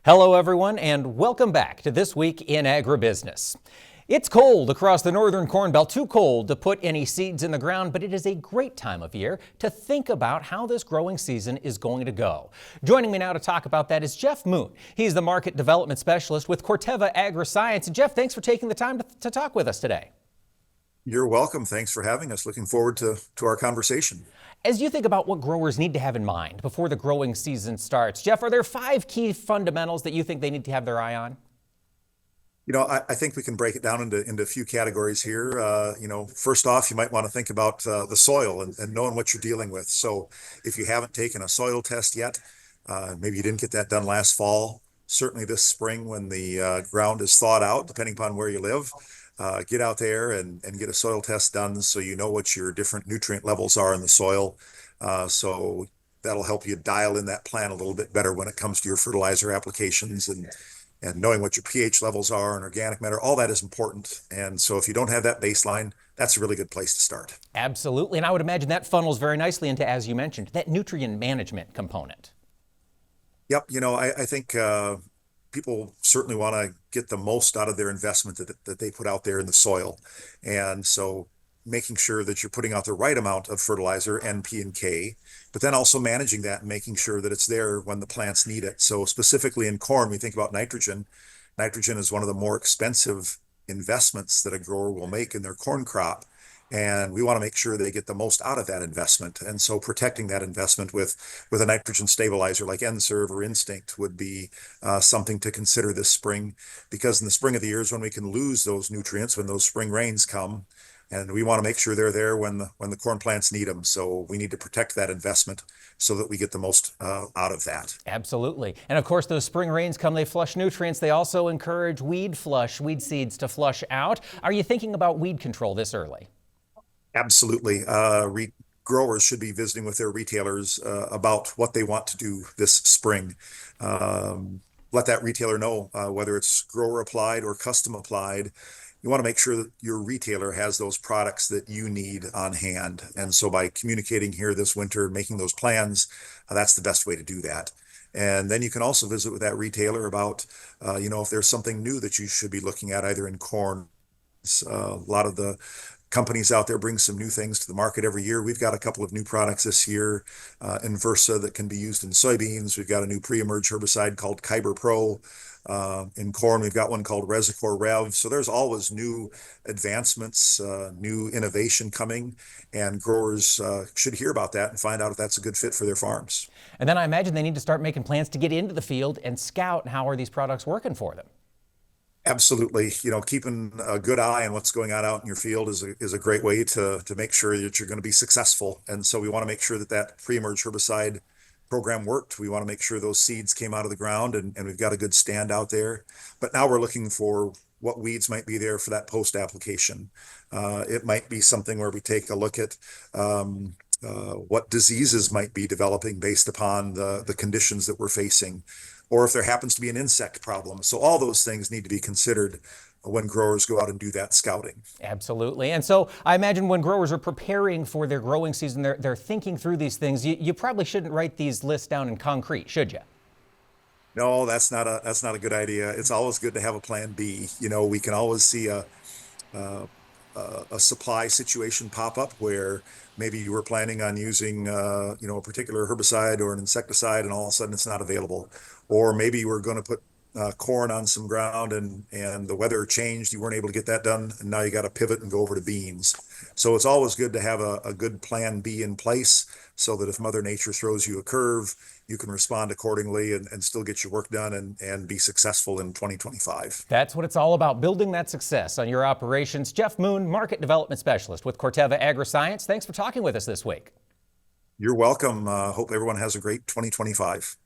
Hello everyone and welcome back to This Week in Agribusiness. It's cold across the northern Corn Belt, too cold to put any seeds in the ground, but it is a great time of year to think about how this growing season is going to go. Joining me now to talk about that is Jeff Moon. He's the Market Development Specialist with Corteva Agriscience. And Jeff, thanks for taking the time to talk with us today. You're welcome. Thanks for having us. Looking forward to our conversation. As you think about what growers need to have in mind before the growing season starts, Jeff, are there 5 key fundamentals that you think they need to have their eye on? I think we can break it down into a few categories here. First off, you might want to think about the soil and knowing what you're dealing with. So if you haven't taken a soil test yet, maybe you didn't get that done last fall, certainly this spring when the ground is thawed out, depending upon where you live, get out there and get a soil test done so you know what your different nutrient levels are in the soil. So that'll help you dial in that plan a little bit better when it comes to your fertilizer applications and knowing what your pH levels are and organic matter. All that is important. And so if you don't have that baseline, that's a really good place to start. Absolutely. And I would imagine that funnels very nicely into, as you mentioned, that nutrient management component. Yep. I think people certainly want to get the most out of their investment that they put out there in the soil. And so making sure that you're putting out the right amount of fertilizer, N, P, and K, but then also managing that and making sure that it's there when the plants need it. So specifically in corn, we think about nitrogen. Nitrogen is one of the more expensive investments that a grower will make in their corn crop. And we want to make sure they get the most out of that investment. And so protecting that investment with a nitrogen stabilizer like N-Serve or Instinct would be something to consider this spring, because in the spring of the year is when we can lose those nutrients when those spring rains come. And we want to make sure they're there when the corn plants need them. So we need to protect that investment so that we get the most out of that. Absolutely. And of course, those spring rains come, they flush nutrients. They also encourage weed seeds to flush out. Are you thinking about weed control this early? Absolutely. Growers should be visiting with their retailers about what they want to do this spring. Let that retailer know whether it's grower applied or custom applied. You want to make sure that your retailer has those products that you need on hand. And so by communicating here this winter, making those plans, that's the best way to do that. And then you can also visit with that retailer about, if there's something new that you should be looking at, either in corn. A lot of the companies out there bring some new things to the market every year. We've got a couple of new products this year in Versa that can be used in soybeans. We've got a new pre-emerge herbicide called Kyber Pro. In corn, we've got one called Resicor Rev. So there's always new advancements, new innovation coming, and growers should hear about that and find out if that's a good fit for their farms. And then I imagine they need to start making plans to get into the field and scout how are these products working for them. Absolutely. Keeping a good eye on what's going on out in your field is a great way to make sure that you're going to be successful. And so we want to make sure that pre-emerge herbicide program worked. We want to make sure those seeds came out of the ground and we've got a good stand out there. But now we're looking for what weeds might be there for that post application. It might be something where we take a look at what diseases might be developing based upon the conditions that we're facing, or if there happens to be an insect problem. So all those things need to be considered when growers go out and do that scouting. Absolutely. And so I imagine when growers are preparing for their growing season, they're thinking through these things. You probably shouldn't write these lists down in concrete, should you? No, that's not a good idea. It's always good to have a plan B. We can always see a supply situation pop up where maybe you were planning on using a particular herbicide or an insecticide and all of a sudden it's not available. Or maybe you were going to put corn on some ground and the weather changed, you weren't able to get that done, and now you got to pivot and go over to beans. So it's always good to have a good plan B in place so that if Mother Nature throws you a curve, you can respond accordingly and still get your work done and be successful in 2025. That's what it's all about, building that success on your operations. Jeff Moon, Market Development Specialist with Corteva Agriscience. Thanks for talking with us this week. You're welcome. Hope everyone has a great 2025.